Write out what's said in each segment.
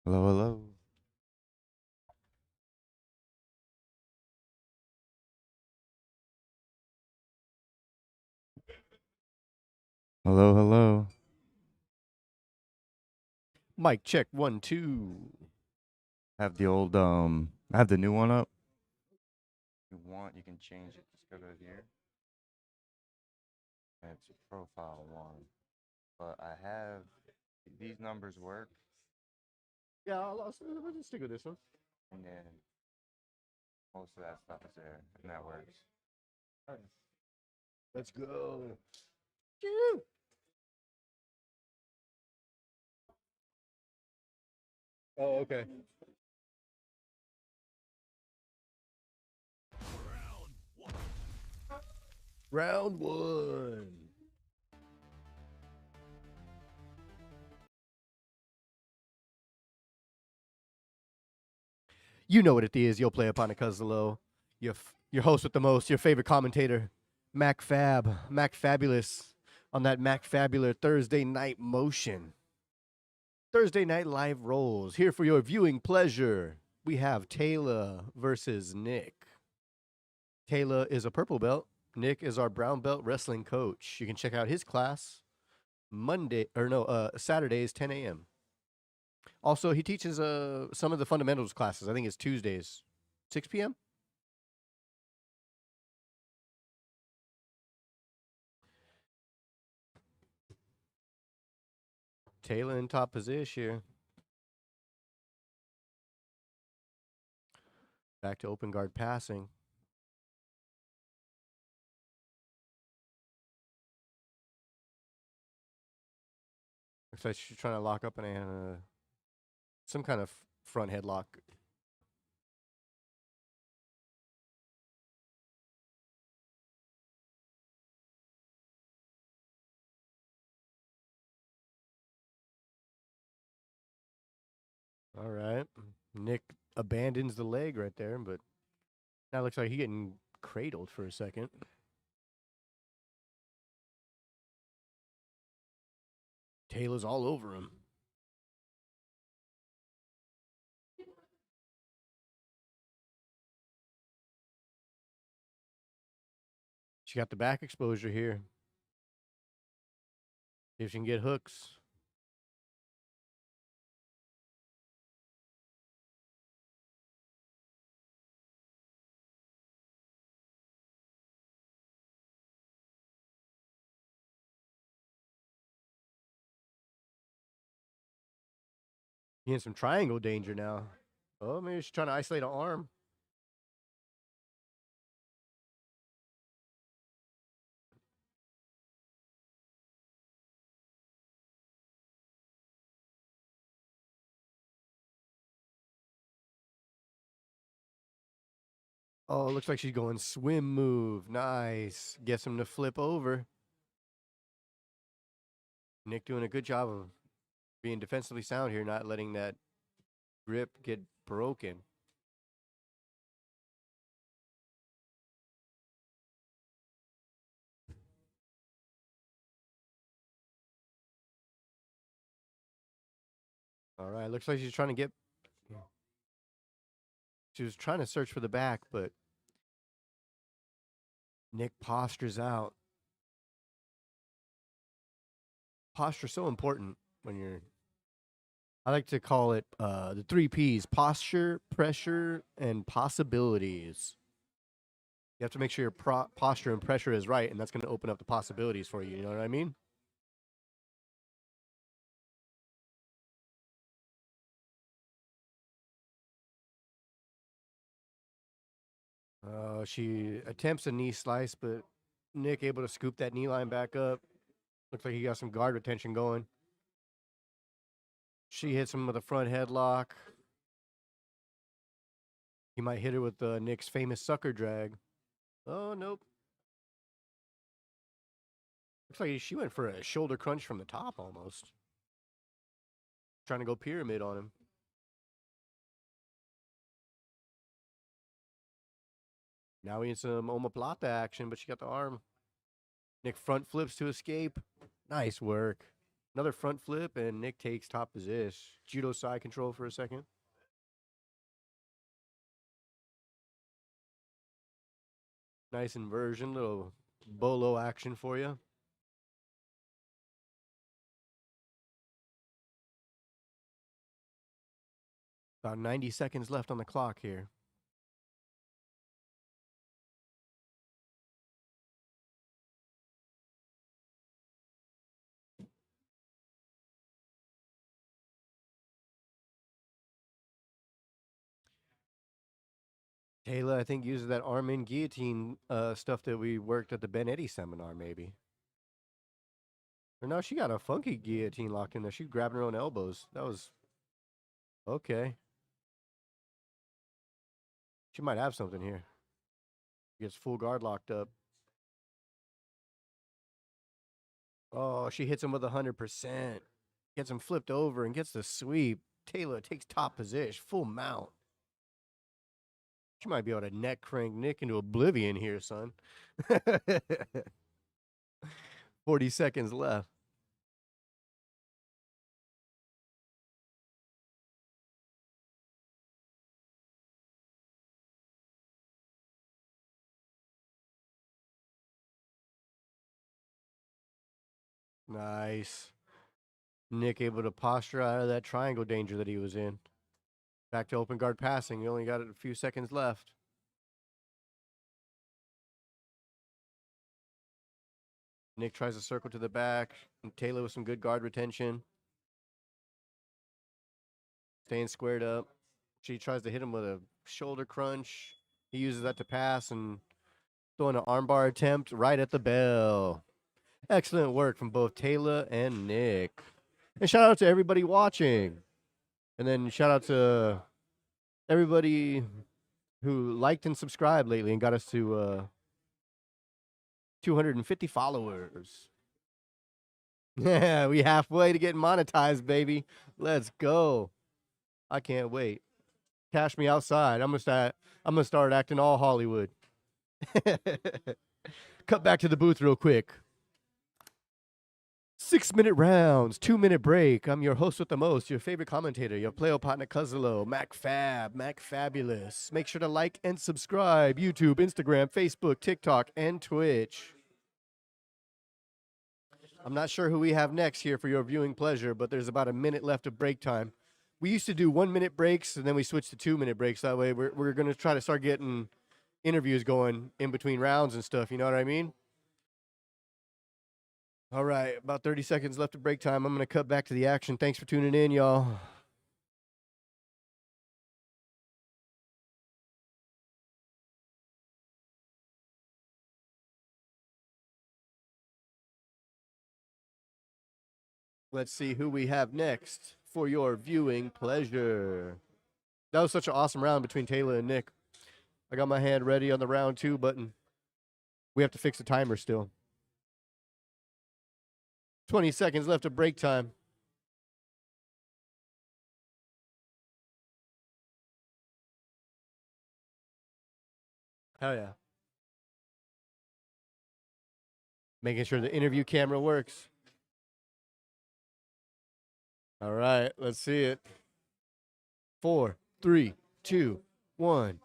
Hello, hello. Hello, hello. Mic check 1 2. Have the old I have the new one up. If you want, you can change it. Just go to here. And it's profile one. But I have these numbers work, Yeah, I'll just stick with this one. and then most of that stuff is there, and that works. Let's go. Choo. Oh, okay. Round one. You know what it is. You'll play upon a Cuzzalo. Your host with the most, your favorite commentator, Mac Fab, Mac Fabulous, on that Mac Fabular Thursday night motion. Thursday night live rolls. Here for your viewing pleasure. We have Taylor versus Nick. Taylor is a purple belt. Nick is our brown belt wrestling coach. You can check out his class Saturdays 10 a.m. Also, he teaches some of the fundamentals classes. I think it's Tuesdays 6 p.m. Taylor in top position here. Back to open guard passing. Looks like she's trying to lock up some kind of front headlock. All right. Nick abandons the leg right there, but now looks like he's getting cradled for a second. Taylor's all over him. She got the back exposure here. See if she can get hooks. He in some triangle danger now. Oh, maybe she's trying to isolate an arm. Oh, looks like she's going swim move. Nice. Gets him to flip over. Nick doing a good job of being defensively sound here, not letting that grip get broken. All right. Looks like she's trying to get. She was trying to search for the back, but Nick postures out. Posture's so important when you're. I like to call it the 3 P's: posture, pressure, and possibilities. You have to make sure your posture and pressure is right, and that's going to open up the possibilities for you. You know what I mean? She attempts a knee slice, but Nick able to scoop that knee line back up. Looks like he got some guard retention going. She hits him with a front headlock. He might hit her with Nick's famous sucker drag. Oh, nope. Looks like she went for a shoulder crunch from the top almost. Trying to go pyramid on him. Now we in some omoplata action, but she got the arm. Nick front flips to escape. Nice work. Another front flip, and Nick takes top position. Judo side control for a second. Nice inversion, little bolo action for you. About 90 seconds left on the clock here. Taylor, I think, uses that arm in guillotine stuff that we worked at the Ben Eddy seminar, maybe. Or no, she got a funky guillotine locked in there. She grabbing her own elbows. That was okay. She might have something here. Gets full guard locked up. Oh, she hits him with 100%. Gets him flipped over and gets the sweep. Taylor takes top position, full mount. She might be able to neck crank Nick into oblivion here, son. 40 seconds left. Nice. Nick able to posture out of that triangle danger that he was in. Back to open guard passing. He only got a few seconds left. Nick tries to circle to the back. And Taylor with some good guard retention. Staying squared up. She tries to hit him with a shoulder crunch. He uses that to pass and throwing an armbar attempt right at the bell. Excellent work from both Taylor and Nick. And shout out to everybody watching. And then shout out to everybody who liked and subscribed lately and got us to 250 followers. Yeah, we halfway to getting monetized, baby. Let's go. I can't wait. Cash me outside. I'm gonna start acting all Hollywood. Cut back to the booth real quick. 6-minute rounds, 2-minute break. I'm your host with the most, your favorite commentator, your player partner Cuzzalo, Mac Fabulous. Make sure to like and subscribe. YouTube, Instagram, Facebook, TikTok, and Twitch. I'm not sure who we have next here for your viewing pleasure, but there's about a minute left of break time. We used to do 1-minute breaks, and then we switched to 2-minute breaks. That way we're going to try to start getting interviews going in between rounds and stuff. You know what I mean? All right, about 30 seconds left of break time. I'm going to cut back to the action. Thanks for tuning in, y'all. Let's see who we have next for your viewing pleasure. That was such an awesome round between Taylor and Nick. I got my hand ready on the round 2 button. We have to fix the timer still. 20 seconds left of break time. Hell yeah. Making sure the interview camera works. All right, let's see it. 4, 3, 2, 1.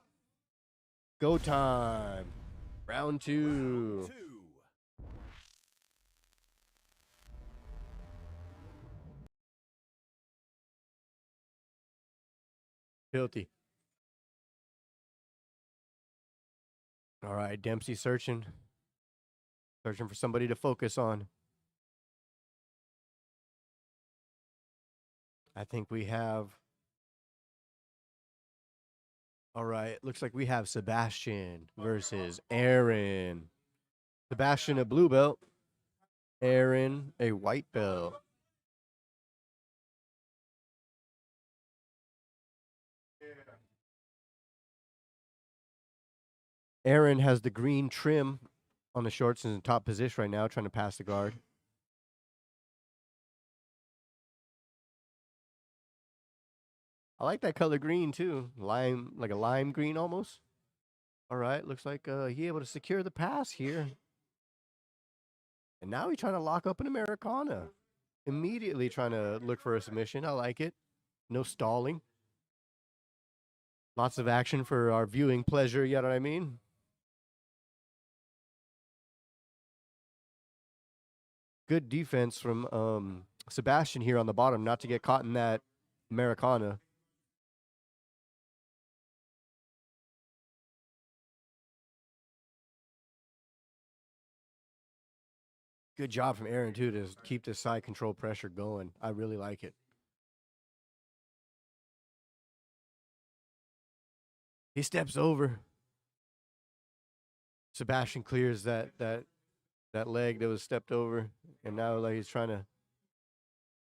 Go time. Round 2. Filthy. All right, Dempsey searching. Searching for somebody to focus on. I think we have. All right, looks like we have Sebastian versus Aaron. Sebastian, a blue belt. Aaron, a white belt. Aaron has the green trim on the shorts and in top position right now, trying to pass the guard. I like that color green too. Lime, like a lime green almost. All right, looks like he able to secure the pass here. And now he's trying to lock up an Americana. Immediately trying to look for a submission. I like it. No stalling. Lots of action for our viewing pleasure, you know what I mean? Good defense from Sebastian here on the bottom, not to get caught in that Americana. Good job from Aaron, too, to keep this side control pressure going. I really like it. He steps over. Sebastian clears that leg that was stepped over, and now like he's trying to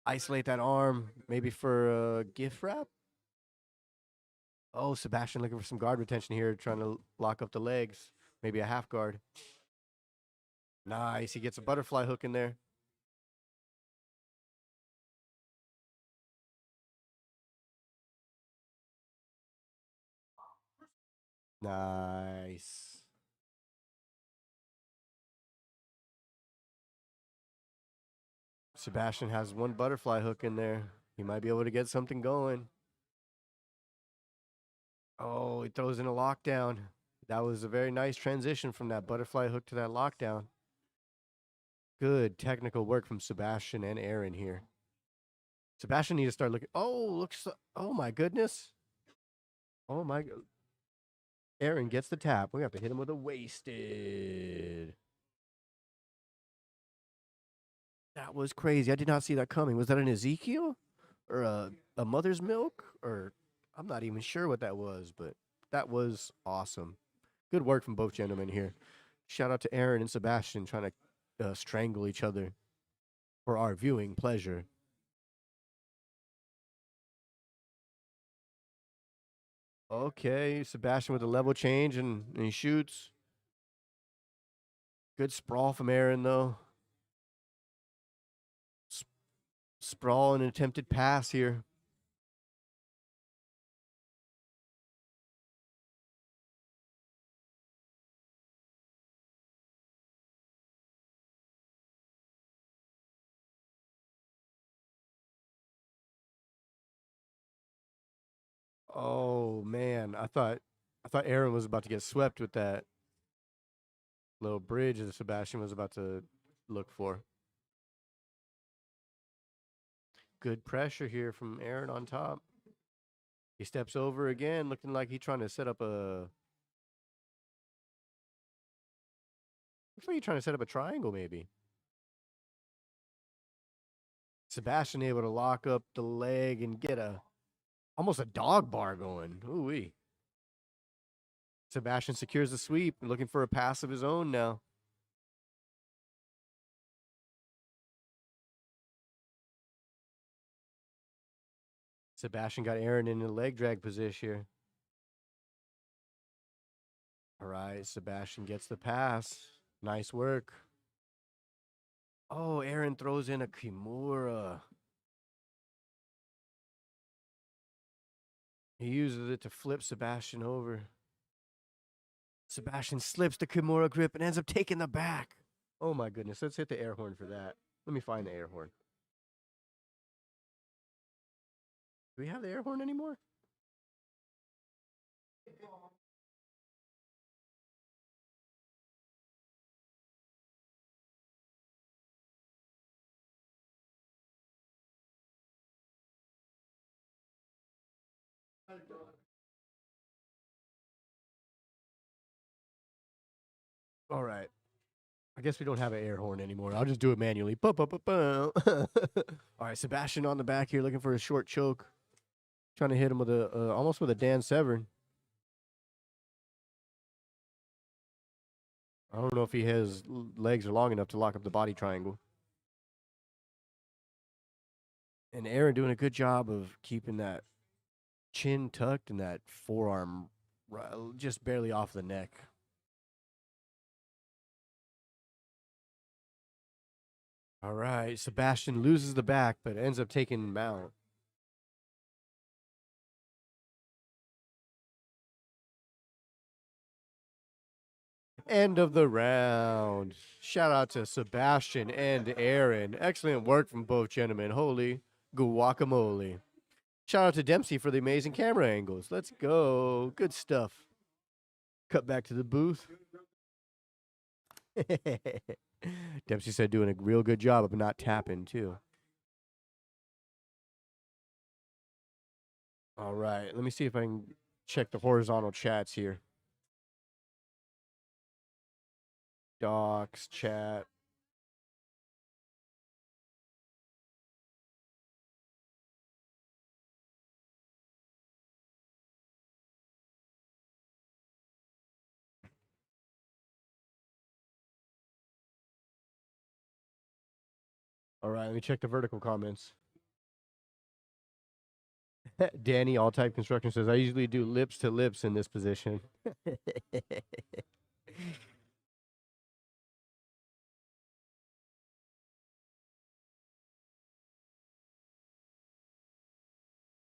isolate that arm, maybe for a gift wrap. Oh, Sebastian looking for some guard retention here, trying to lock up the legs, maybe a half guard. Nice, he gets a butterfly hook in there. Nice. Sebastian has one butterfly hook in there. He might be able to get something going. Oh, he throws in a lockdown. That was a very nice transition from that butterfly hook to that lockdown. Good technical work from Sebastian and Aaron here. Sebastian needs to start looking. Oh, looks. Oh my goodness. Oh my. Aaron gets the tap. We have to hit him with a wasted. That was crazy. I did not see that coming. Was that an Ezekiel or a mother's milk? Or I'm not even sure what that was, but that was awesome. Good work from both gentlemen here. Shout out to Aaron and Sebastian trying to strangle each other for our viewing pleasure. Okay, Sebastian with a level change and he shoots. Good sprawl from Aaron, though. Sprawl and an attempted pass here. Oh man, I thought Aaron was about to get swept with that little bridge that Sebastian was about to look for. Good pressure here from Aaron on top. He steps over again, looking like he's trying to set up a. Looks like he's trying to set up a triangle, maybe. Sebastian able to lock up the leg and get almost a dog bar going. Ooh wee. Sebastian secures the sweep, looking for a pass of his own now. Sebastian got Aaron in a leg drag position here. All right, Sebastian gets the pass. Nice work. Oh, Aaron throws in a Kimura. He uses it to flip Sebastian over. Sebastian slips the Kimura grip and ends up taking the back. Oh my goodness, let's hit the air horn for that. Let me find the air horn. Do we have the air horn anymore? All right. I guess we don't have an air horn anymore. I'll just do it manually. All right, Sebastian on the back here looking for a short choke. Trying to hit him with a almost with a Dan Severn. I don't know if he has legs are long enough to lock up the body triangle. And Aaron doing a good job of keeping that chin tucked and that forearm just barely off the neck. All right, Sebastian loses the back, but ends up taking mount. End of the round. Shout out to Sebastian and Aaron. Excellent work from both gentlemen. Holy guacamole. Shout out to Dempsey for the amazing camera angles. Let's go. Good stuff. Cut back to the booth. Dempsey said doing a real good job of not tapping, too. All right. Let me see if I can check the horizontal chats here. Docs, chat. All right. Let me check the vertical comments. Danny, all type construction says, I usually do lips to lips in this position.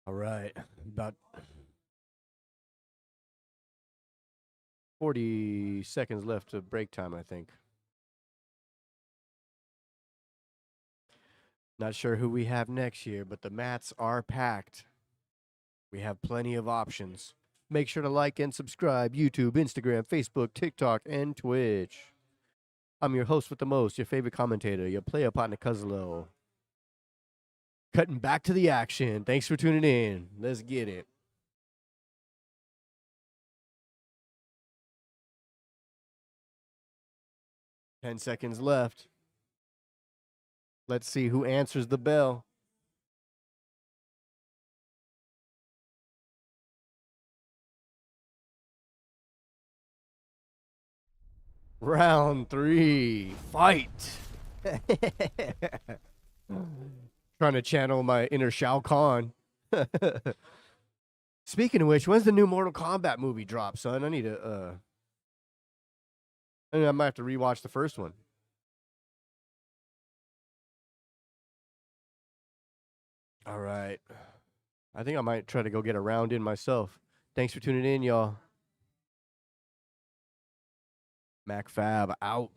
All right. About 40 seconds left to break time, I think. Not sure who we have next year, but the mats are packed. We have plenty of options. Make sure to like and subscribe YouTube, Instagram, Facebook, TikTok, and Twitch. I'm your host with the most, your favorite commentator, your player partner, Cuzlo. Cutting back to the action. Thanks for tuning in. Let's get it. Ten seconds left. Let's see who answers the bell. Round 3. Fight. Trying to channel my inner Shao Kahn. Speaking of which, when's the new Mortal Kombat movie drop, son? I need to I might have to rewatch the first one. All right. I think I might try to go get a round in myself. Thanks for tuning in, y'all. MacFab out.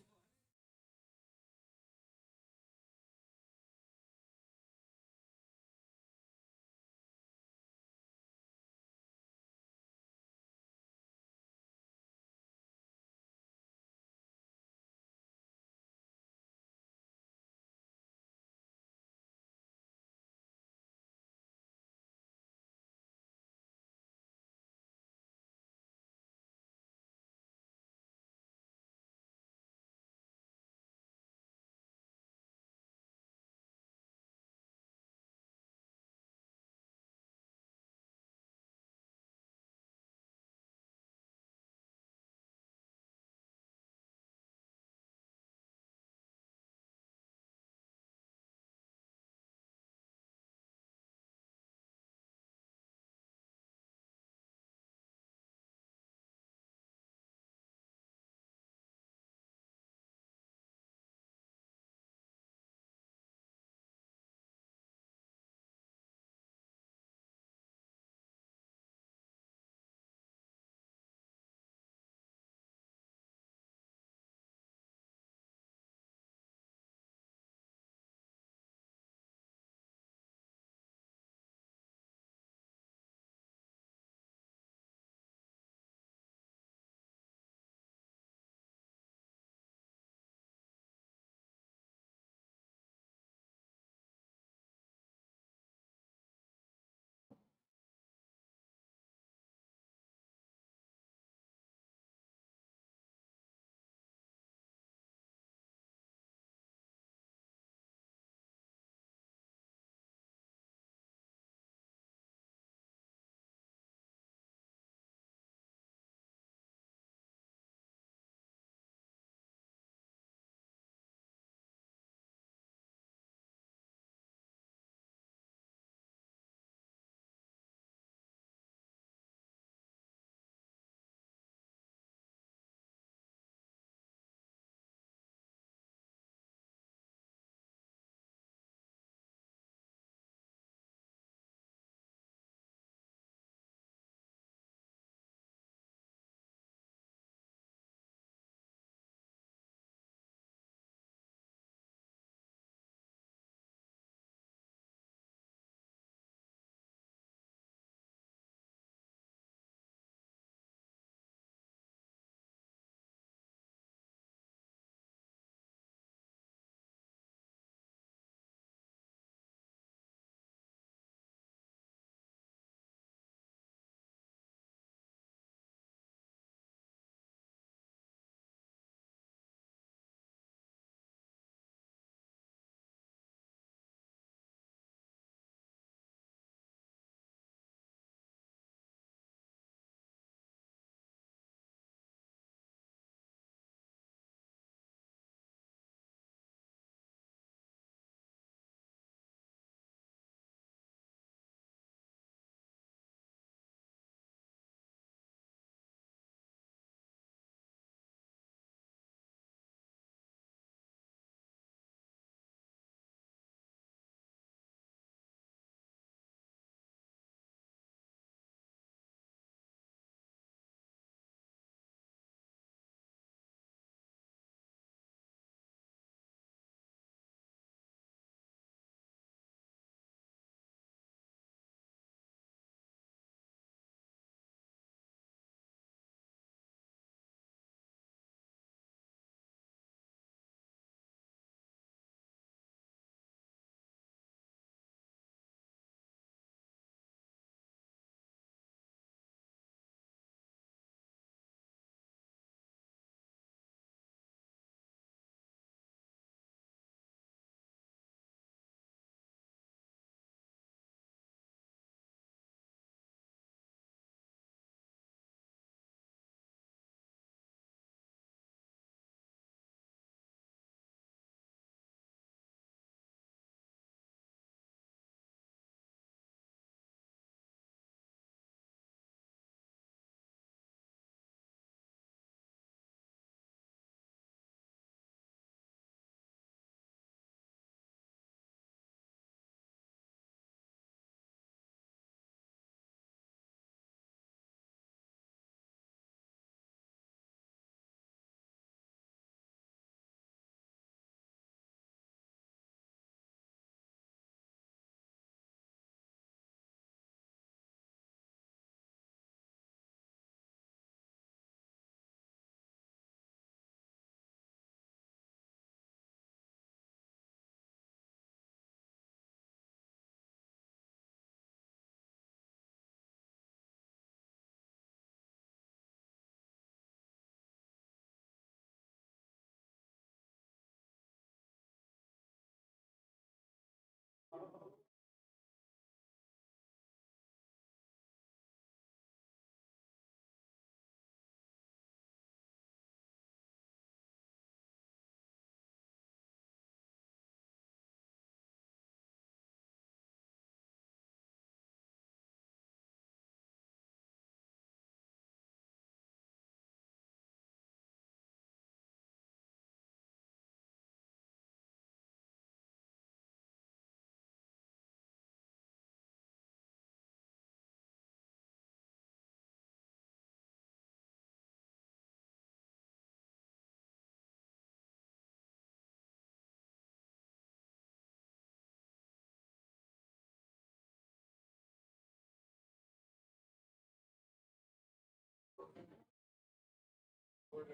What's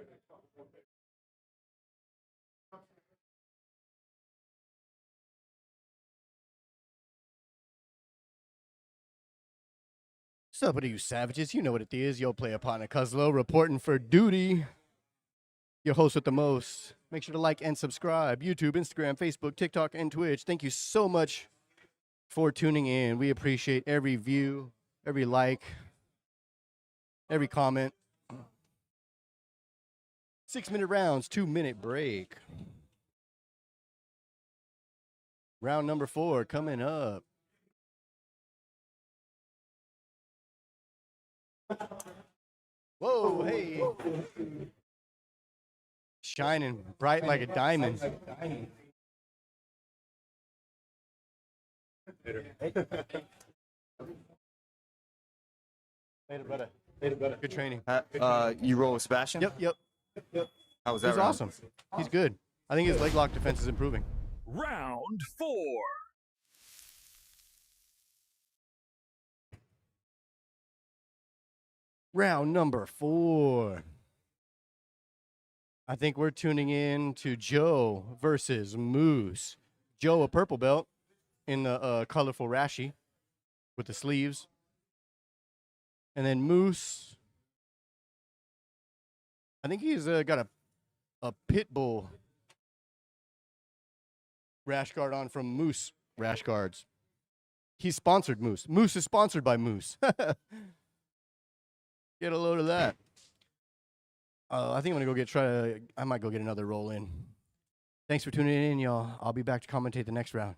up with you savages? You know what it is. Yo, play upon a Cuzlo reporting for duty. Your host with the most. Make sure to like and subscribe. YouTube, Instagram, Facebook, TikTok, and Twitch. Thank you so much for tuning in. We appreciate every view, every like, every comment. 6-minute rounds, 2-minute break. Round number 4 coming up. Whoa, hey. Shining bright like a diamond. Later, brother. Good training. You roll with Sebastian? Yep. How was that He's round? awesome. He's good. I think his leg lock defense is improving. Round 4. Round number 4. I think we're tuning in to Joe versus Moose. Joe, a purple belt in the colorful rashi with the sleeves. And then Moose, I think he's got a pit bull rash guard on from Moose Rash Guards. He's sponsored Moose. Moose is sponsored by Moose. Get a load of that. I think I'm gonna go I might go get another roll in. Thanks for tuning in, y'all. I'll be back to commentate the next round.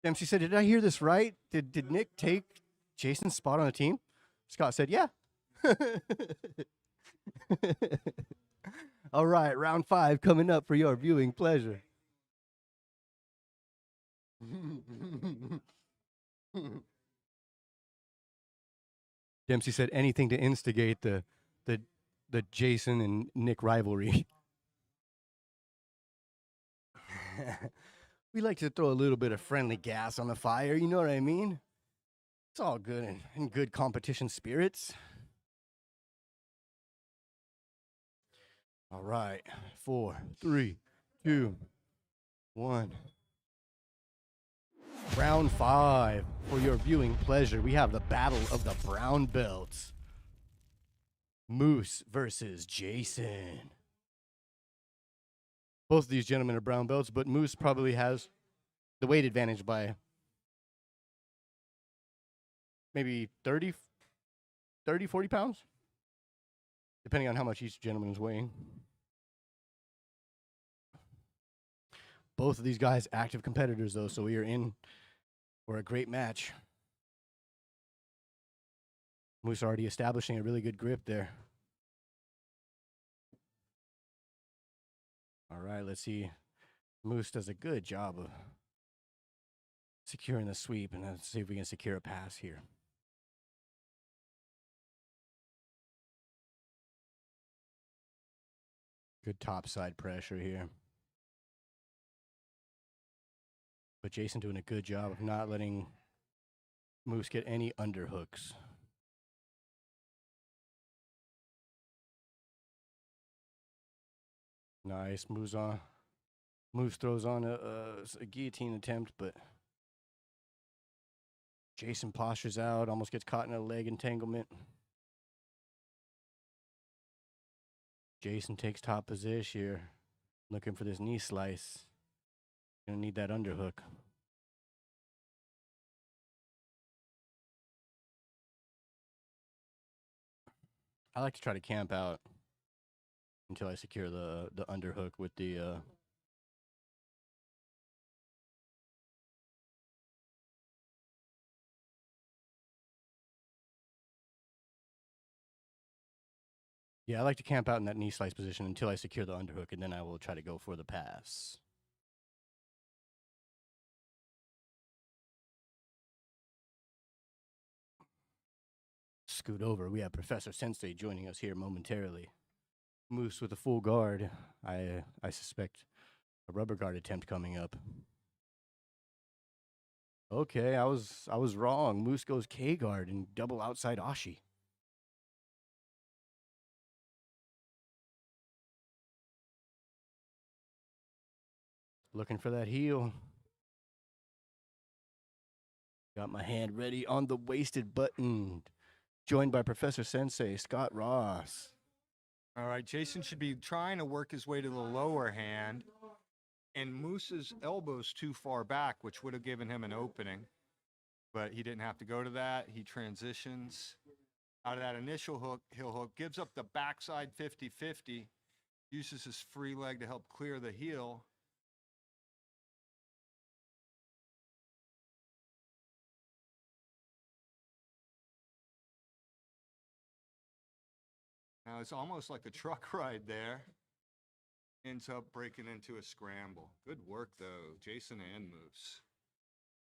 Dempsey said, "Did I hear this right? Did Nick take Jason's spot on the team?" Scott said, "Yeah." All right, round 5 coming up for your viewing pleasure. Dempsey said anything to instigate the Jason and Nick rivalry. We like to throw a little bit of friendly gas on the fire, you know what I mean? It's all good and in good competition spirits. All right, 4, 3, 2, 1. Round 5 for your viewing pleasure. We have the battle of the brown belts. Moose versus Jason. Both of these gentlemen are brown belts, but Moose probably has the weight advantage by maybe 30, 40 pounds, depending on how much each gentleman is weighing. Both of these guys active competitors, though, so we are in for a great match. Moose already establishing a really good grip there. All right, let's see. Moose does a good job of securing the sweep, and let's see if we can secure a pass here. Good topside pressure here. But Jason doing a good job of not letting Moose get any underhooks. Nice. Moose throws on a guillotine attempt, but Jason postures out, almost gets caught in a leg entanglement. Jason takes top position here, looking for this knee slice. Gonna need that underhook. I like to try to camp out until I secure the underhook with the yeah, I like to camp out in that knee slice position until I secure the underhook, and then I will try to go for the pass. Scoot over. We have Professor Sensei joining us here momentarily. Moose with a full guard. I suspect a rubber guard attempt coming up. Okay, I was wrong. Moose goes K guard and double outside Ashi. Looking for that heel. Got my hand ready on the wasted button. Joined by Professor Sensei, Scott Ross. All right, Jason should be trying to work his way to the lower hand, and Moose's elbow's too far back, which would have given him an opening, but he didn't have to go to that. He transitions out of that initial hook, heel hook, gives up the backside 50-50, uses his free leg to help clear the heel. Now it's almost like a truck ride there. Ends up breaking into a scramble. Good work, though, Jason and Moose.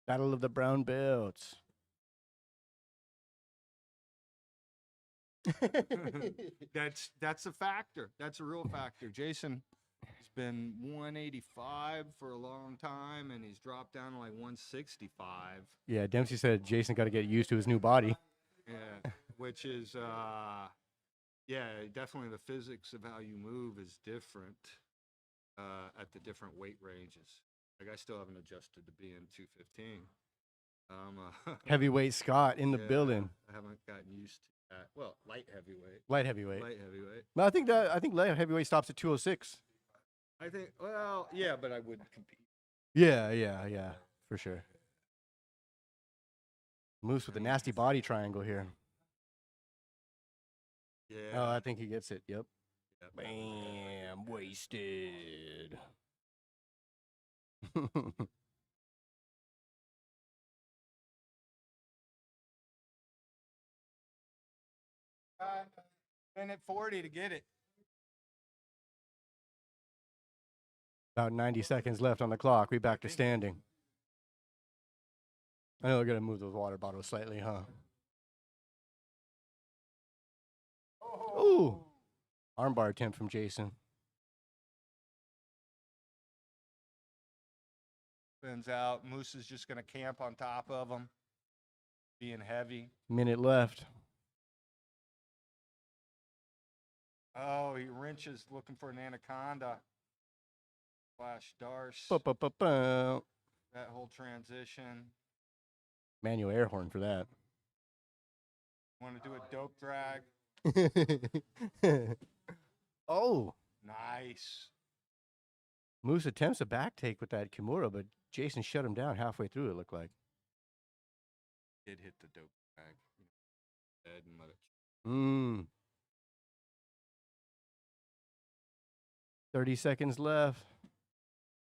Battle of the Brown Belts. That's a factor. That's a real factor. Jason has been 185 for a long time, and he's dropped down to like 165. Yeah, Dempsey said Jason got to get used to his new body. Yeah, which is, yeah, definitely the physics of how you move is different at the different weight ranges. Like I still haven't adjusted to being 215. Heavyweight Scott in the building. I haven't gotten used to that. Well, light heavyweight. Light heavyweight. Light heavyweight. No, I think light heavyweight stops at 206. I think, well, yeah, but I wouldn't compete. Yeah, for sure. Moose with a nasty body triangle here. Yeah. Oh, I think he gets it. Yep. Yep. Bam, wasted. Minute 40 to get it. About 90 seconds left on the clock. We back to standing. I know we're going to move those water bottles slightly, huh? Ooh. Armbar attempt from Jason. Spins out. Moose is just going to camp on top of him, being heavy. Minute left. Oh, he wrenches looking for an anaconda. Flash Darce. Ba-ba-ba-ba. That whole transition. Manual air horn for that. Want to do a dope drag? Oh. Nice. Moose attempts a back take with that Kimura, but Jason shut him down halfway through, it looked like. Did hit the dope drag. Head and let it. 30 seconds left.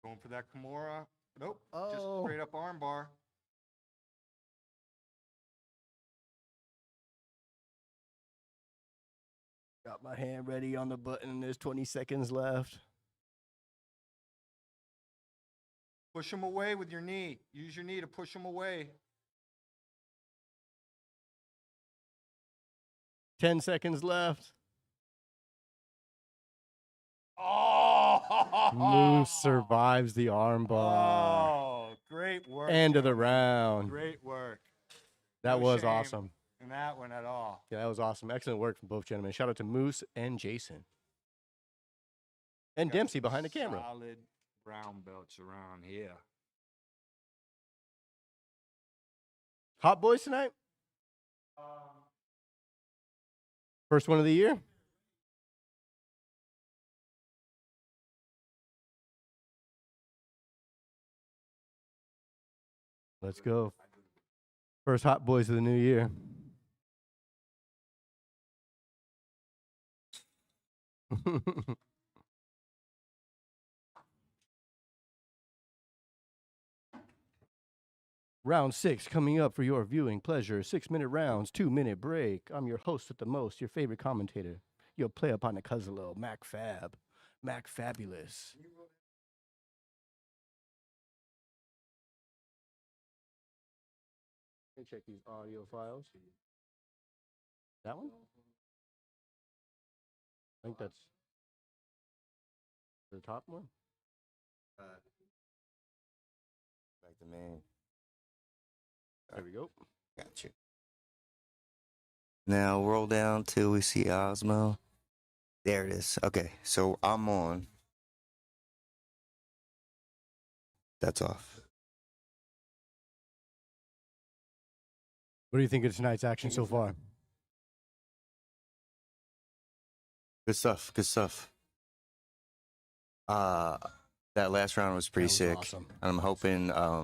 Going for that Kimura. Nope. Just Oh. straight up armbar. Got my hand ready on the button. There's 20 seconds left. Push him away with your knee. Use your knee to push him away. 10 seconds left. Oh! Moose survives the armbar. Oh, great work. End of the gentlemen. round. Great work. That No was shame awesome. in that one at all. Yeah, that was awesome. Excellent work from both gentlemen. Shout out to Moose and Jason. And Got Dempsey some behind the camera. Solid brown belts around here. Hot boys tonight? First one of the year? Let's go. First hot boys of the new year. Round 6 coming up for your viewing pleasure. 6-minute rounds, 2-minute break. I'm your host with the most, your favorite commentator. You'll play up on the Cuzzalo, Mac Fab, Mac Fabulous. Let me check these audio files. That one? I think that's the top one. Like the main. There we go. Gotcha. Now roll down till we see Osmo. There it is. Okay, so I'm on. That's off. What do you think of tonight's action so far? Good stuff. Good stuff. That last round was pretty That was sick. awesome. And I'm hoping I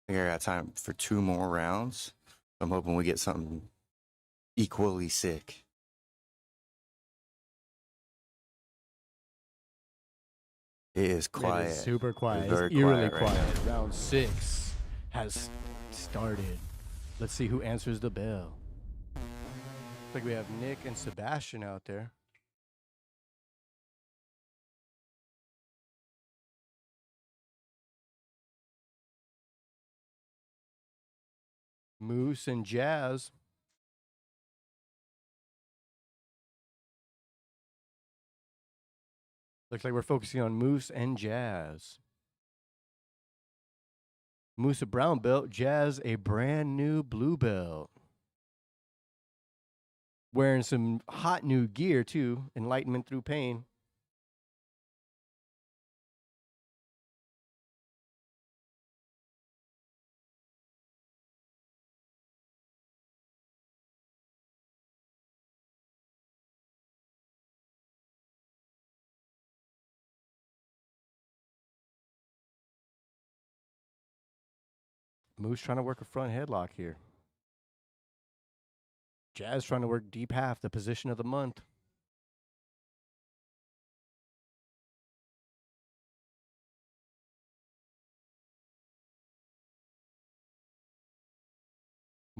think I got time for 2 more rounds. I'm hoping we get something equally sick. It is quiet. It is super quiet. very It's eerily quiet right quiet. Round 6 has started. Let's see who answers the bell. Looks like we have Nick and Sebastian out there. Moose and Jazz. Looks like we're focusing on Moose and Jazz. Moose a brown belt, Jazz a brand new blue belt. Wearing some hot new gear too, Enlightenment Through Pain. Moose trying to work a front headlock here. Jazz trying to work deep half, the position of the month.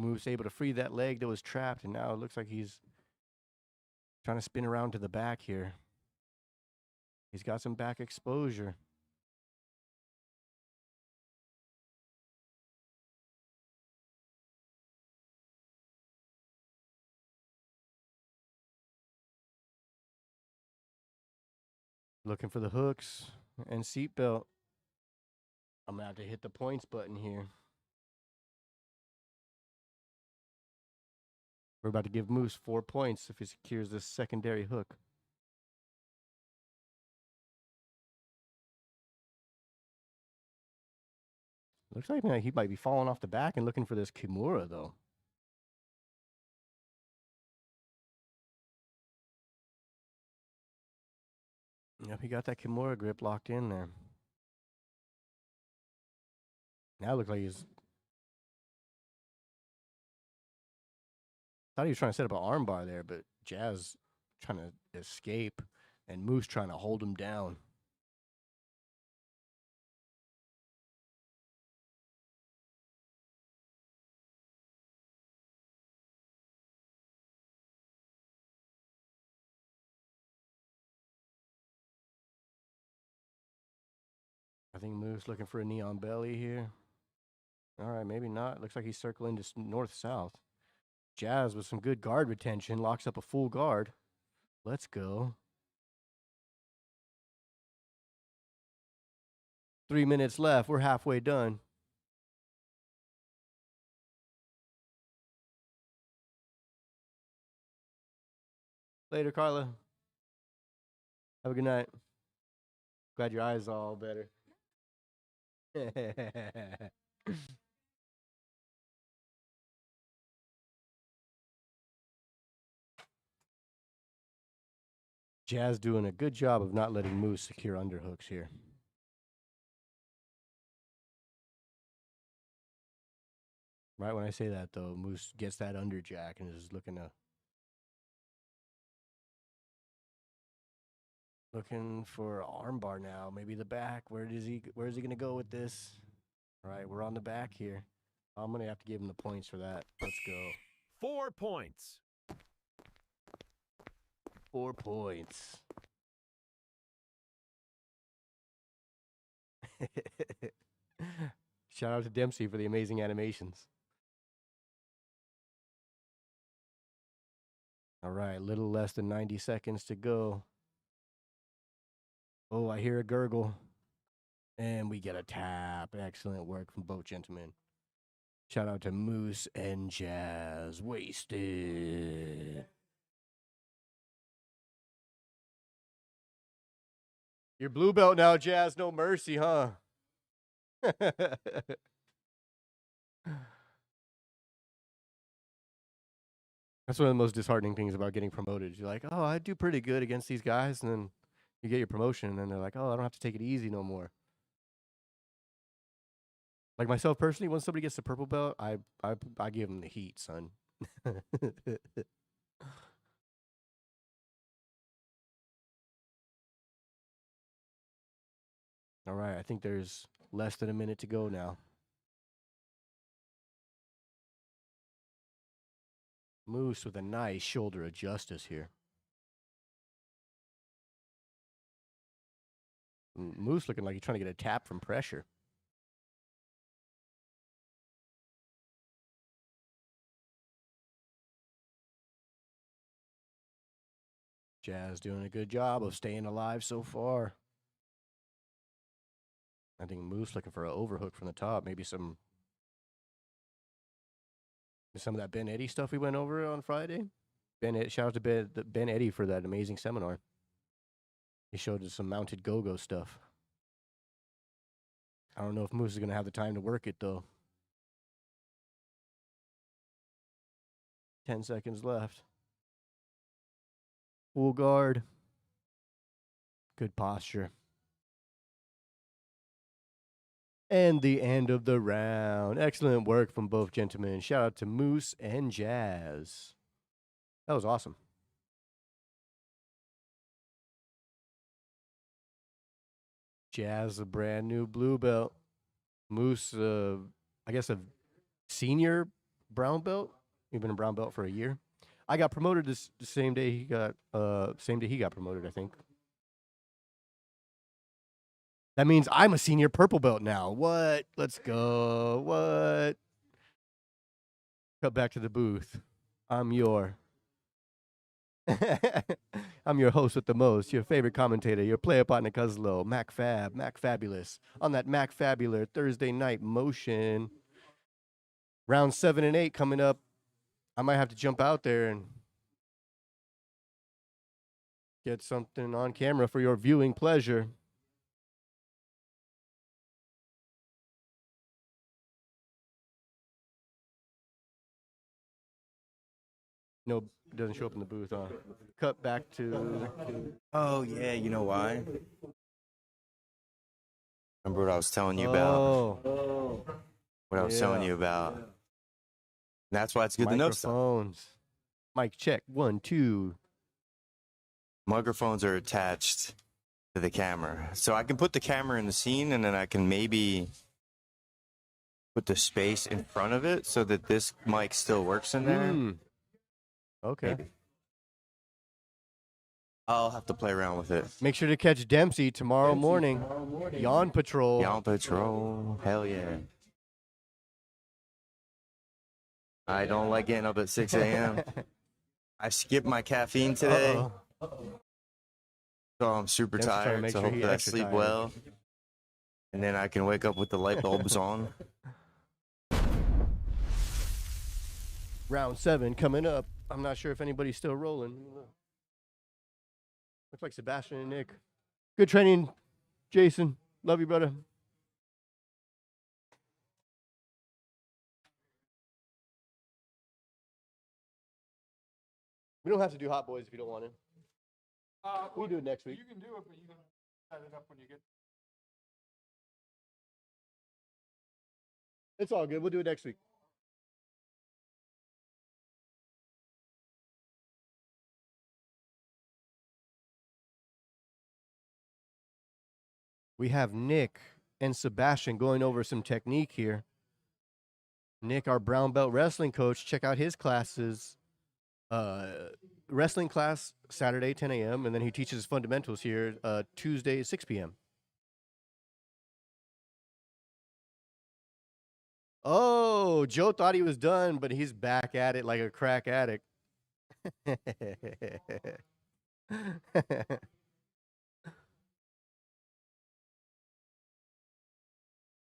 Moose able to free that leg that was trapped, and now it looks like he's trying to spin around to the back here. He's got some back exposure. Looking for the hooks and seatbelt. I'm going to have to hit the points button here. We're about to give Moose 4 points if he secures this secondary hook. Looks like he might be falling off the back and looking for this Kimura, though. Yep, he got that Kimura grip locked in there. Now it looks like he's... Thought he was trying to set up an arm bar there, but Jazz trying to escape and Moose trying to hold him down. I think Moose looking for a knee on belly here. All right, maybe not. Looks like he's circling just north-south. Jazz with some good guard retention. Locks up a full guard. Let's go. 3 minutes left. We're halfway done. Later, Carla. Have a good night. Glad your eyes are all better. Jazz doing a good job of not letting Moose secure underhooks here. Right when I say that, though, Moose gets that underjack and is looking for an armbar now. Maybe the back. Where is he going to go with this? All right, we're on the back here. I'm going to have to give him the points for that. Let's go. 4 points. 4 points. Shout out to Dempsey for the amazing animations. All right, little less than 90 seconds to go. Oh, I hear a gurgle. And we get a tap. Excellent work from both gentlemen. Shout out to Moose and Jazz. Wasted. You're blue belt now, Jazz. No mercy, huh? That's one of the most disheartening things about getting promoted. You're like, oh, I do pretty good against these guys. And then you get your promotion. And then they're like, oh, I don't have to take it easy no more. Like myself personally, when somebody gets the purple belt, I give them the heat, son. All right, I think there's less than a minute to go now. Moose with a nice shoulder of justice here. Moose looking like he's trying to get a tap from pressure. Jazz doing a good job of staying alive so far. I think Moose looking for an overhook from the top. Maybe some of that Ben Eddy stuff we went over on Friday. Shout out to Ben Eddy for that amazing seminar. He showed us some mounted go-go stuff. I don't know if Moose is going to have the time to work it, though. 10 seconds left. Full guard. Good posture. And the end of the round. Excellent work from both gentlemen. Shout out to Moose and Jazz. That was awesome. Jazz, a brand new blue belt. Moose, I guess a senior brown belt. You've been a brown belt for a year. I got promoted the same day he got promoted, I think. That means I'm a senior purple belt now. What? Let's go. What? Cut back to the booth. I'm your I'm your host with the most, your favorite commentator, your player partner Cuzlo, Mac Fabulous. On that Mac Fabular Thursday night motion. Round 7 and 8 coming up. I might have to jump out there and get something on camera for your viewing pleasure. No, it doesn't show up in the booth. Cut back to. Oh yeah, you know why? Remember what I was telling you about? Oh, What I was telling yeah. you about. That's why it's good to know stuff. Microphones. Mic check. 1, 2. Microphones are attached to the camera, so I can put the camera in the scene, and then I can maybe put the space in front of it so that this mic still works in there. Okay. Maybe. I'll have to play around with it. Make sure to catch Dempsey tomorrow morning. Yawn Patrol. Yawn Patrol. Hell yeah. I don't like getting up at 6 a.m. I skipped my caffeine today, so I'm super Dempsey's trying to tired. make So sure he hopefully I extra sleep tired. well, and then I can wake up with the light bulbs on. Round 7 coming up. I'm not sure if anybody's still rolling. Looks like Sebastian and Nick. Good training, Jason. Love you, brother. We don't have to do Hot Boys if you don't want to. We do it next week. You can do it, but you can set it up when you get. It's all good. We'll do it next week. We have Nick and Sebastian going over some technique here. Nick, our brown belt wrestling coach, check out his classes. Wrestling class Saturday 10 a.m. and then he teaches fundamentals here Tuesday 6 p.m. Oh, Joe thought he was done, but he's back at it like a crack addict.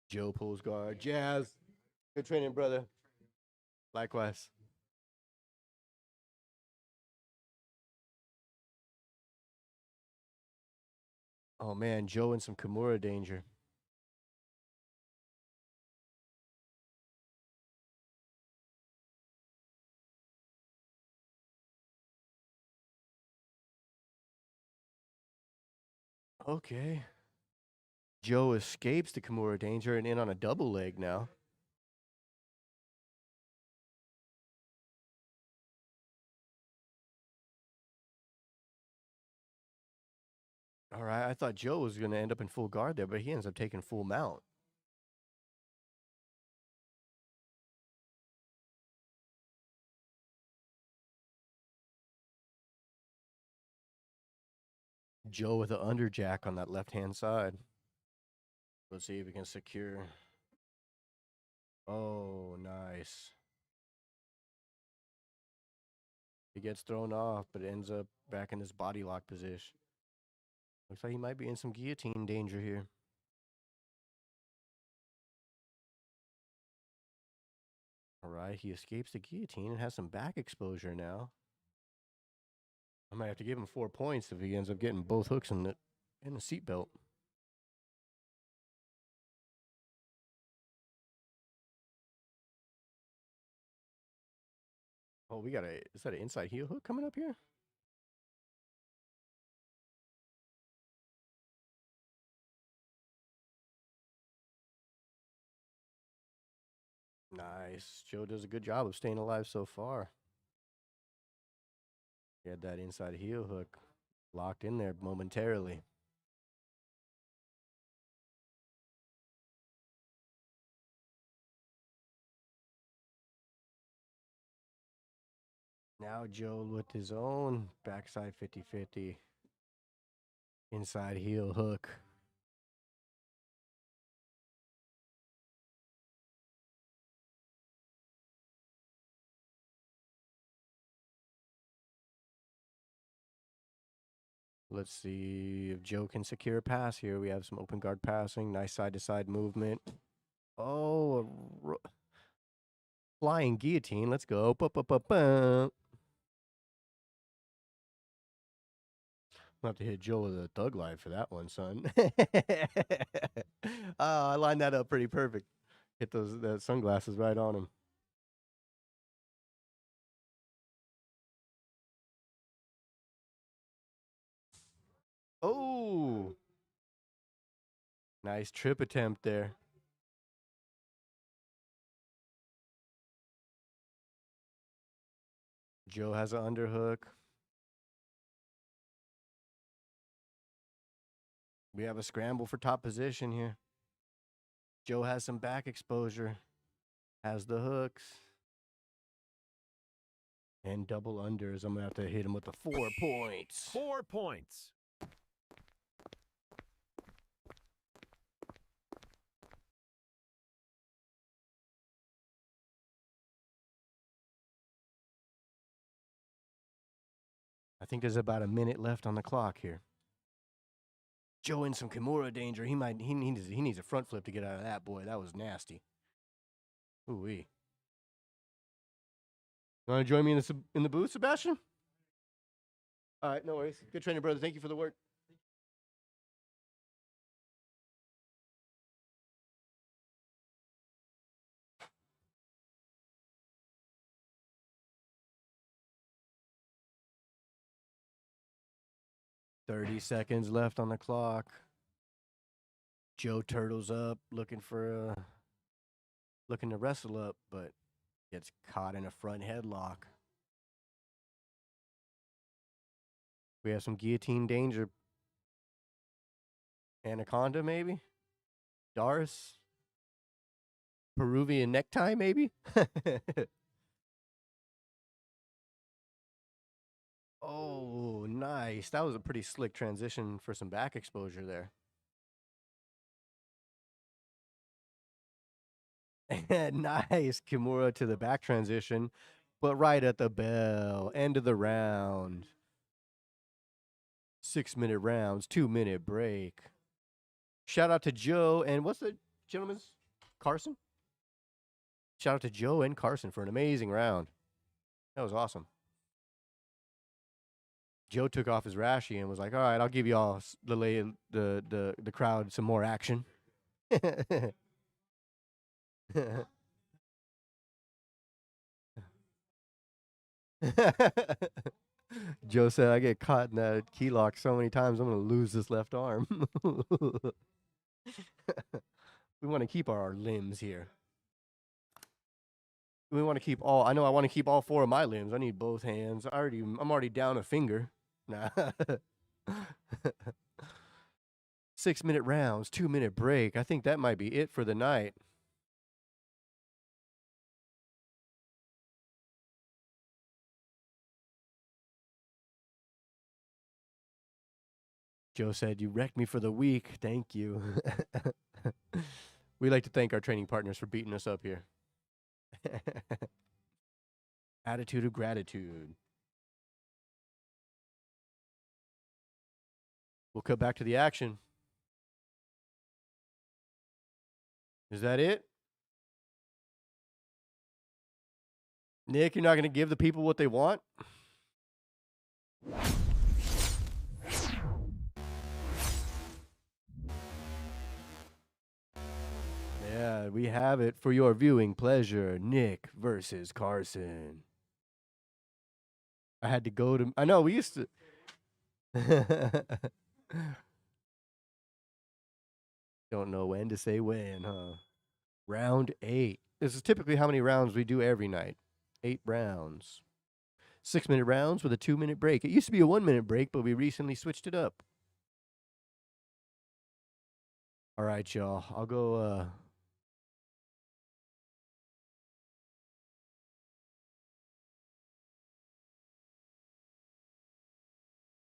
Joe pulls guard. Jazz. Good training, brother. Likewise. Oh, man. Joe in some Kimura danger. Okay. Joe escapes the Kimura danger and in on a double leg now. All right, I thought Joe was going to end up in full guard there, but he ends up taking full mount. Joe with an underjack on that left-hand side. Let's see if we can secure. Oh, nice. He gets thrown off, but ends up back in his body lock position. Looks like he might be in some guillotine danger here. All right, he escapes the guillotine and has some back exposure now. I might have to give him 4 points if he ends up getting both hooks in the seatbelt. Oh, is that an inside heel hook coming up here? Nice. Joe does a good job of staying alive so far. He had that inside heel hook locked in there momentarily. Now Joe with his own backside 50-50. Inside heel hook. Let's see if Joe can secure a pass here. We have some open guard passing. Nice side-to-side movement. Oh, flying guillotine. Let's go. I'll have to hit Joe with a thug life for that one, son. I lined that up pretty perfect. Hit the sunglasses right on him. Oh, nice trip attempt there. Joe has an underhook. We have a scramble for top position here. Joe has some back exposure. Has the hooks. And double unders. I'm going to have to hit him with the 4 points. 4 points. I think there's about a minute left on the clock here. Joe in some Kimura danger. He needs a front flip to get out of that, boy. That was nasty. Ooh-wee. You want to join me in the booth, Sebastian? All right, no worries. Good training, brother. Thank you for the work. $30 seconds left on the clock. Joe turtles up, looking to wrestle up, but gets caught in a front headlock. We have some guillotine danger. Anaconda, maybe? Doris? Peruvian necktie, maybe? Oh, nice. That was a pretty slick transition for some back exposure there. Nice. Kimura to the back transition, but right at the bell. End of the round. 6-minute rounds, 2-minute break. Shout out to Joe and what's the gentleman's? Carson? Shout out to Joe and Carson for an amazing round. That was awesome. Joe took off his Rashi and was like, "All right, I'll give you all the crowd some more action." Joe said, "I get caught in that key lock so many times, I'm gonna lose this left arm." We want to keep our limbs here. We want to keep all. I know I want to keep all 4 of my limbs. I need both hands. I'm already down a finger. Nah. 6-minute rounds, 2-minute break. I think that might be it for the night. Joe said, "You wrecked me for the week. Thank you." We like to thank our training partners for beating us up here. Attitude of gratitude. We'll cut back to the action. Is that it? Nick, you're not going to give the people what they want? Yeah, we have it for your viewing pleasure. Nick versus Carson. I had to go to... I know, we used to... Don't know when to say when, huh? Round 8. This is typically how many rounds we do every night. 8 rounds. 6-minute rounds with a 2-minute break. It used to be a 1-minute break, but we recently switched it up. All right, y'all. I'll go...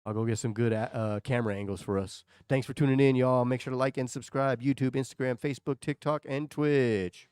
I'll go get some good camera angles for us. Thanks for tuning in, y'all. Make sure to like and subscribe. YouTube, Instagram, Facebook, TikTok, and Twitch.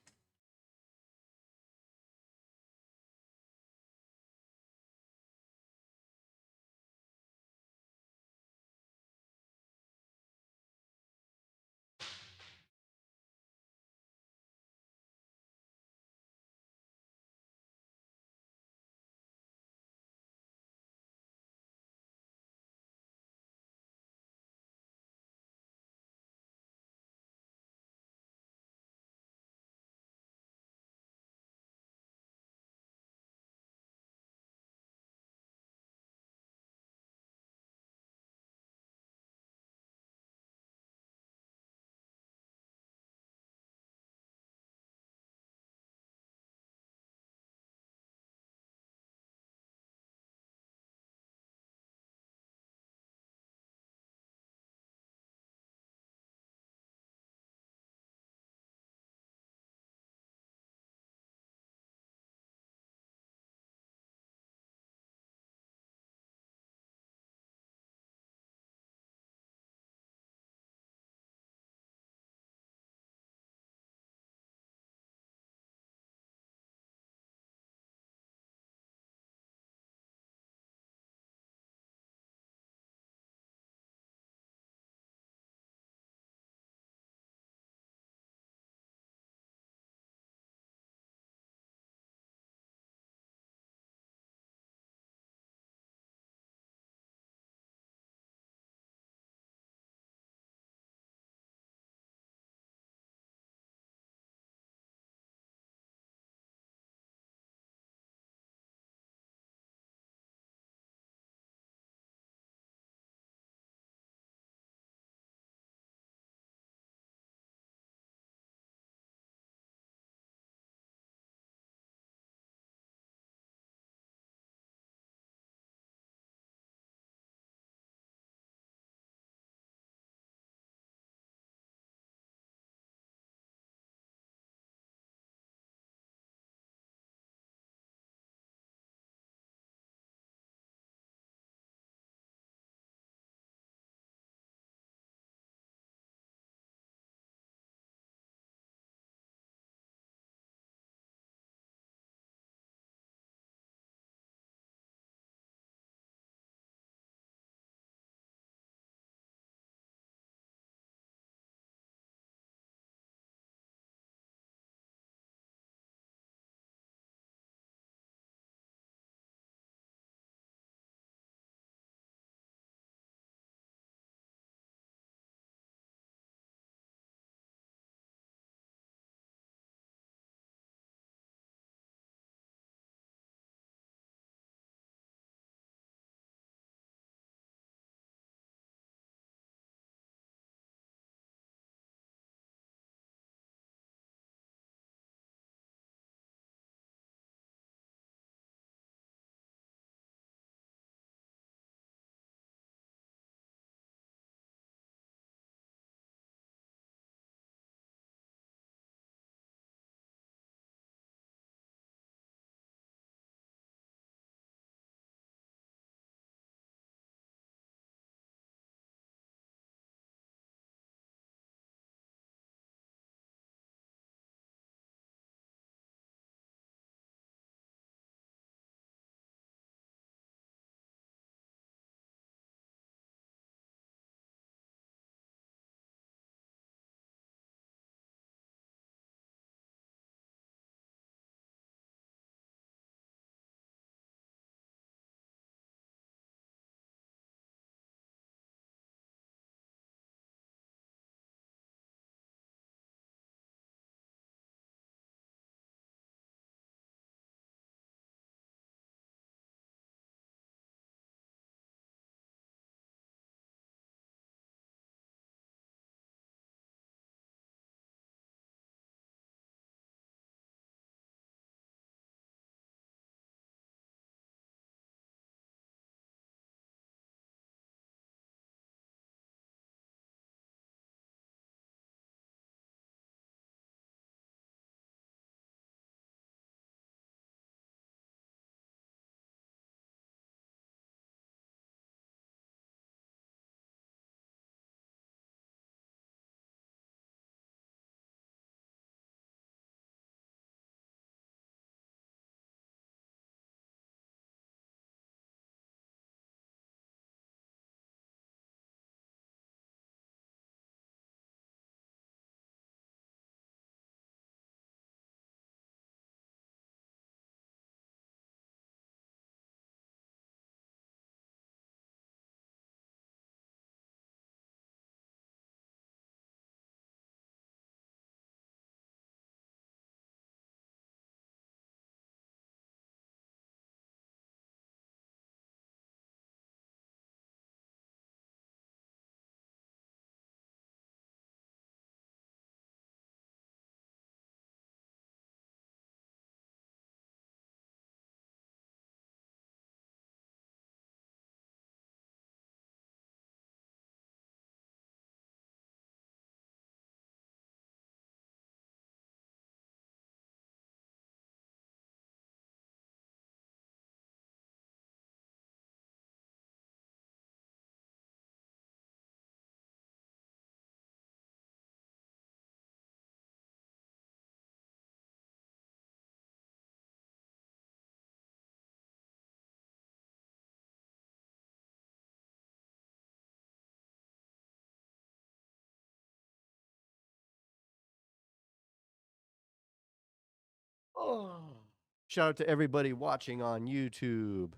Shout out to everybody watching on YouTube,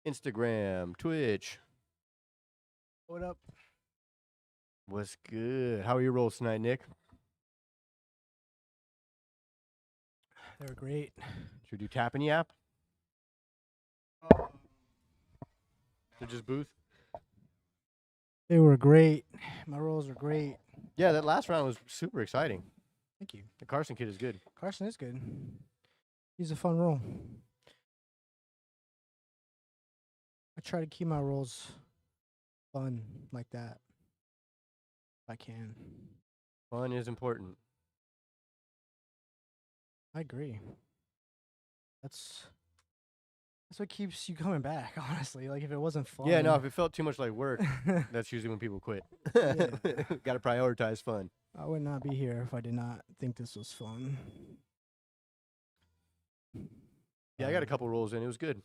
Instagram, Twitch. What up? What's good? How are your rolls tonight, Nick? They were great. Should we do tap and yap? Or just booth? They were great. My rolls were great. Yeah, that last round was super exciting. Thank you. The Carson kid is good. Carson is good. He's a fun roll. I try to keep my rolls fun like that. If I can. Fun is important. I agree. That's what keeps you coming back, honestly. Like if it wasn't fun. Yeah, no, if it felt too much like work, that's usually when people quit. Yeah. Got to prioritize fun. I would not be here if I did not think this was fun. Yeah, I got a couple rolls in. It was good.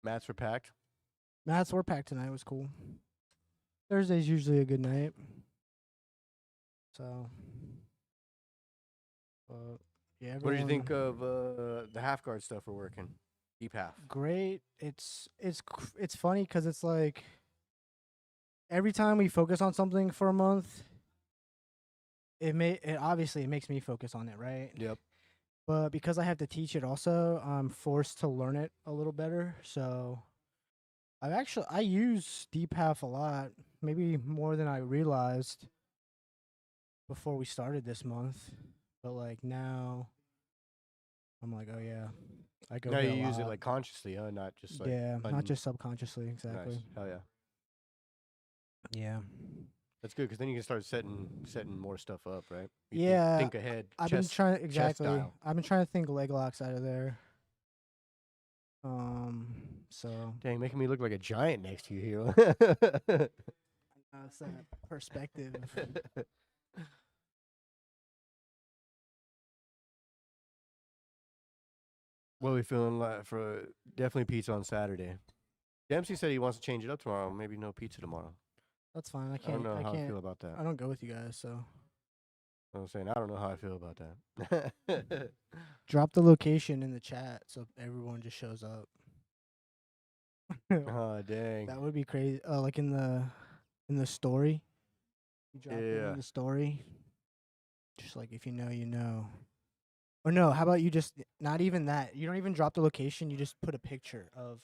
Mats were packed. Mats were packed tonight. It was cool. Thursday's usually a good night. So, yeah. What did you think everyone- of the half guard stuff we're working? Deep half. Great. It's funny because it's like every time we focus on something for a month, it obviously it makes me focus on it, right? Yep. But because I have to teach it also, I'm forced to learn it a little better. So I use deep half a lot, maybe more than I realized before we started this month. But like now I'm like, oh yeah. I go Now there you a use it lot. like consciously, huh? Not just like yeah, not just subconsciously, exactly. Nice. Hell yeah. Yeah. That's good because then you can start setting more stuff up, right? Yeah, Think ahead. I've been chess- trying chess exactly. style. I've been trying to think leg locks out of there. So Dang, making me look like a giant next to you here. it's that perspective. What are we feeling like for definitely pizza on Saturday? Dempsey said he wants to change it up tomorrow. Maybe no pizza tomorrow. That's fine. I I can't. don't know I how I can't. feel about that. I don't go with you guys, so I'm saying I don't know how I feel about that. drop the location in the chat so everyone just shows up. Oh dang. That would be crazy. Like in the story. You drop it Yeah. in the story. Just like if you know, you know. Or no, how about you just not even that? You don't even drop the location. You just put a picture of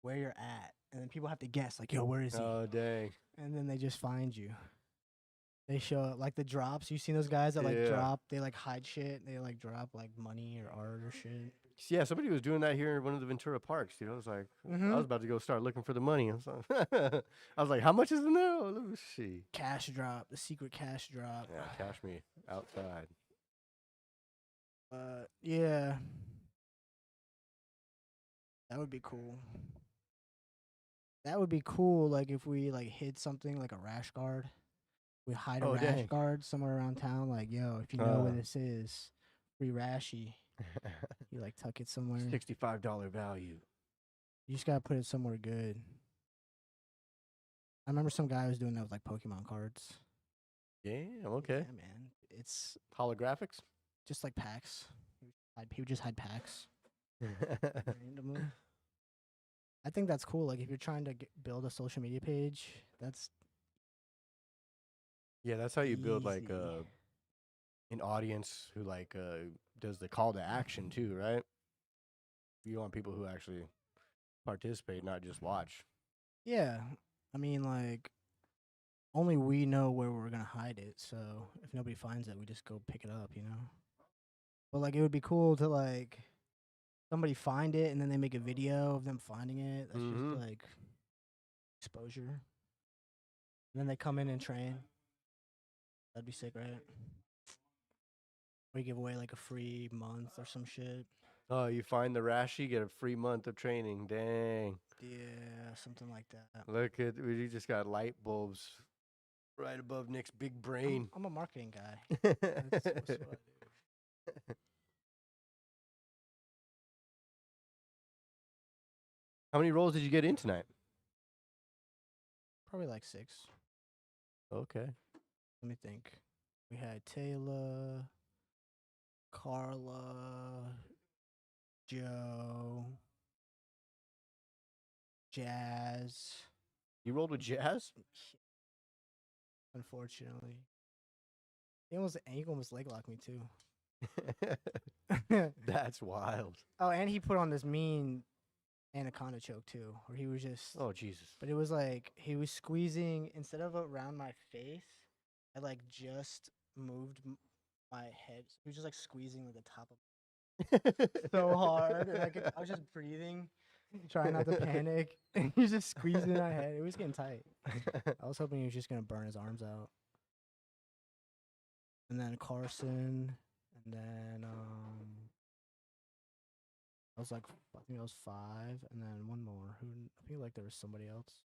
where you're at, and then people have to guess like, yo, where is he? Oh dang. And then they just find you. They show up like the drops. You seen those guys that like Yeah. drop? They like hide shit. They like drop like money or art or shit. Yeah, somebody was doing that here in one of the Ventura parks. You know, I was like, I Mhm. was about to go start looking for the money. I was like, how much is in there? Oh, let me see. Cash drop, the secret cash drop. Yeah, cash me outside. Yeah, that would be cool. That would be cool. Like if we like hid something like a rash guard, we hide a Oh, rash dang. guard somewhere around town. Like yo, if you know where Uh. this is, free rashy. You like tuck it somewhere. $65 value. You just gotta put it somewhere good. I remember some guy was doing that with like Pokemon cards. Yeah, okay. Yeah, man. It's Holographics? just like packs. He would just hide packs randomly. I think that's cool. Like if you're trying to build a social media page, that's Yeah, that's how you build like easy. an audience who like does the call to action too, right? You want people who actually participate, not just watch. Yeah. I mean, like, only we know where we're gonna hide it. So if nobody finds it, we just go pick it up, you know. But like, it would be cool to like somebody find it and then they make a video of them finding it. That's Mhm. just like exposure. And then they come in and train. That'd be sick, right? Or you give away like a free month or some shit. Oh, you find the rash, you get a free month of training. Dang. Yeah, something like that. Look at, we just got light bulbs right above Nick's big brain. I'm a marketing guy. That's what I do. How many rolls did you get in tonight? Probably like 6. Okay. Let me think. We had Taylor. Carla, Joe, Jazz. You rolled with Jazz? Unfortunately, he almost leg locked me too. That's wild. Oh, and he put on this mean anaconda choke too, where he was just. Oh, Jesus. But it was like he was squeezing instead of around my face. I like just moved my head. He was just like squeezing like the top of so hard, and I was just breathing, trying not to panic, and he was just squeezing my head. It was getting tight. I was hoping he was just gonna burn his arms out. And then Carson, and then I was like, I think I was 5, and then one more. Who I feel like there was somebody else.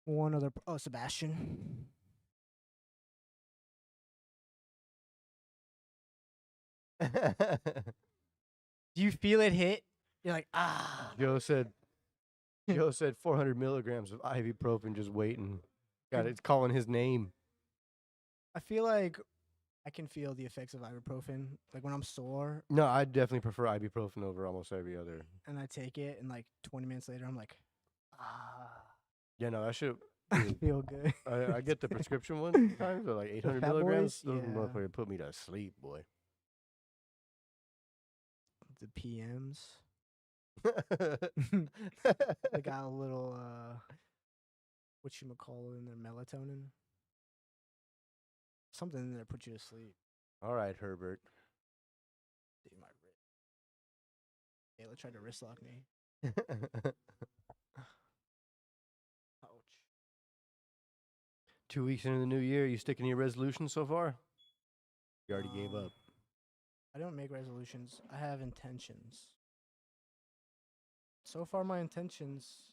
One other. Oh, Sebastian. Do you feel it hit? You're like, ah. Joe said 400 milligrams of ibuprofen just waiting. God, it's calling his name. I feel like I can feel the effects of ibuprofen. Like when I'm sore No, I definitely prefer ibuprofen over almost every other. and I take it, and like 20 minutes later, I'm like, ah. Yeah, no, that should. I feel good. I get the prescription ones sometimes. They're like 800 Fat milligrams. Boys? Those Yeah. motherfuckers put me to sleep, boy. The PMs. They got a little whatchamacallit in their melatonin. Something in there put you to sleep. All right, Herbert. Dude, my wrist. Ayla tried to wrist lock me. Ouch. 2 weeks into the new year, you sticking to your resolutions so far? You already gave up. I don't make resolutions. I have intentions. So far, my intentions.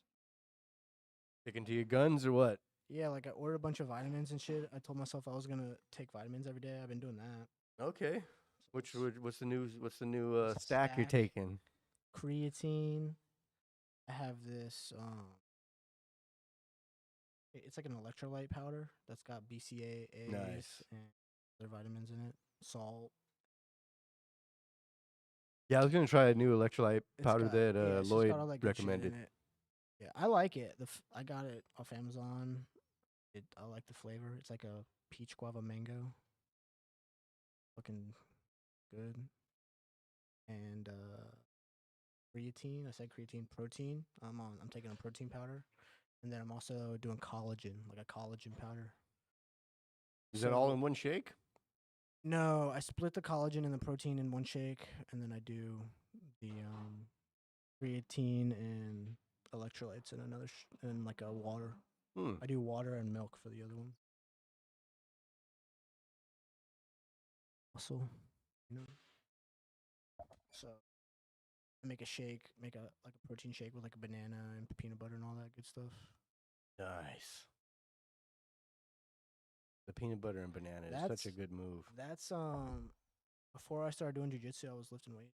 Sticking to your guns or what? Yeah, like I ordered a bunch of vitamins and shit. I told myself I was gonna take vitamins every day. I've been doing that. Okay. What's the new It's a stack you're stack. taking? Creatine. I have this. It's like an electrolyte powder that's got BCAAs Nice. and other vitamins in it. Salt. Yeah, I was gonna try a new electrolyte It's powder got- that yeah, it's just Lloyd got all that good shit in recommended. it. Yeah, I like it. I got it off Amazon. I like the flavor. It's like a peach guava mango. Looking good. And creatine. I said creatine, protein. I'm taking a protein powder, and then I'm also doing collagen, like a collagen powder. Is that all So- in one shake? No, I split the collagen and the protein in one shake, and then I do the creatine and electrolytes in another and like a water. Hmm. I do water and milk for the other one. Muscle, you know. So I make a shake, make a protein shake with like a banana and peanut butter and all that good stuff. Nice. The peanut butter and banana is such a That's- good move. That's before I started doing jujitsu, I was lifting weight.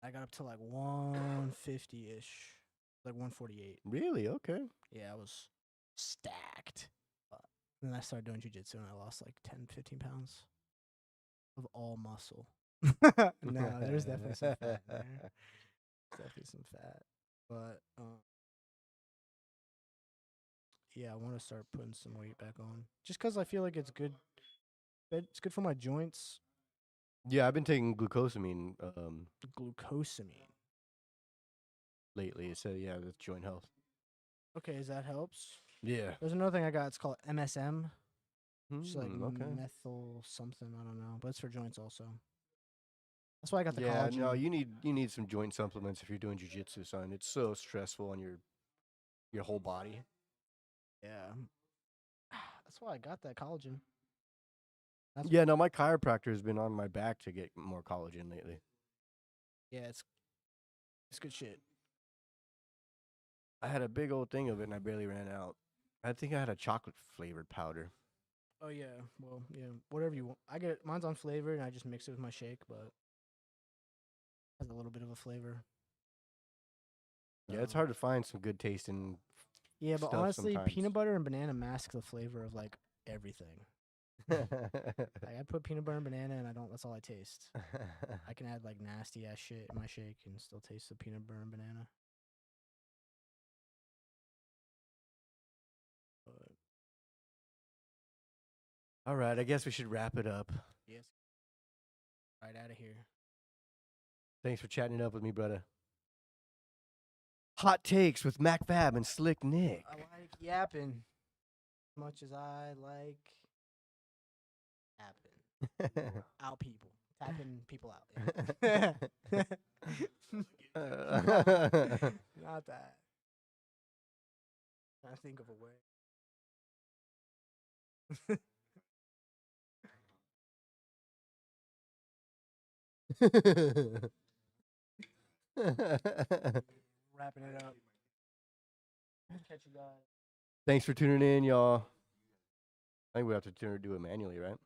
I got up to like 150 ish, like 148. Really? Okay. Yeah, I was stacked. But then I started doing jujitsu and I lost like 10, 15 pounds of all muscle. No, there's definitely some fat in there. Definitely some fat. But yeah, I want to start putting some weight back on. Just 'cause I feel like it's good. It's good for my joints. Yeah, I've been taking glucosamine Glucosamine. lately. So yeah, that's joint health. Okay, as that helps. Yeah. There's another thing I got. It's called MSM. It's like okay. methyl something. I don't know, but it's for joints also. That's why I got the Yeah, collagen. no, you need some joint supplements if you're doing jujitsu, son. It's so stressful on your whole body. Yeah. That's why I got that collagen. That's Yeah, no, my chiropractor has been on my back to get more collagen lately. Yeah, it's good shit. I had a big old thing of it and I barely ran out. I think I had a chocolate flavored powder. Oh yeah. Well, yeah. Whatever you want. Mine's unflavored, and I just mix it with my shake, but has a little bit of a flavor. Yeah, it's So- hard to find some good tasting. Yeah, but stuff honestly, sometimes. peanut butter and banana mask the flavor of like everything. I put peanut butter and banana, and I don't. That's all I taste. I can add like nasty ass shit in my shake and still taste the peanut butter and banana. But All right, I guess we should wrap it up. yes, right out of here. Thanks for chatting it up with me, brother. Hot takes with Mac Fab and Slick Nick. I like yapping as much as I like tapping out people, tapping people out. Yeah. Not that. I think of a way. Wrapping it up. Catch you guys. Thanks for tuning in, y'all. I think we have to do it manually, right?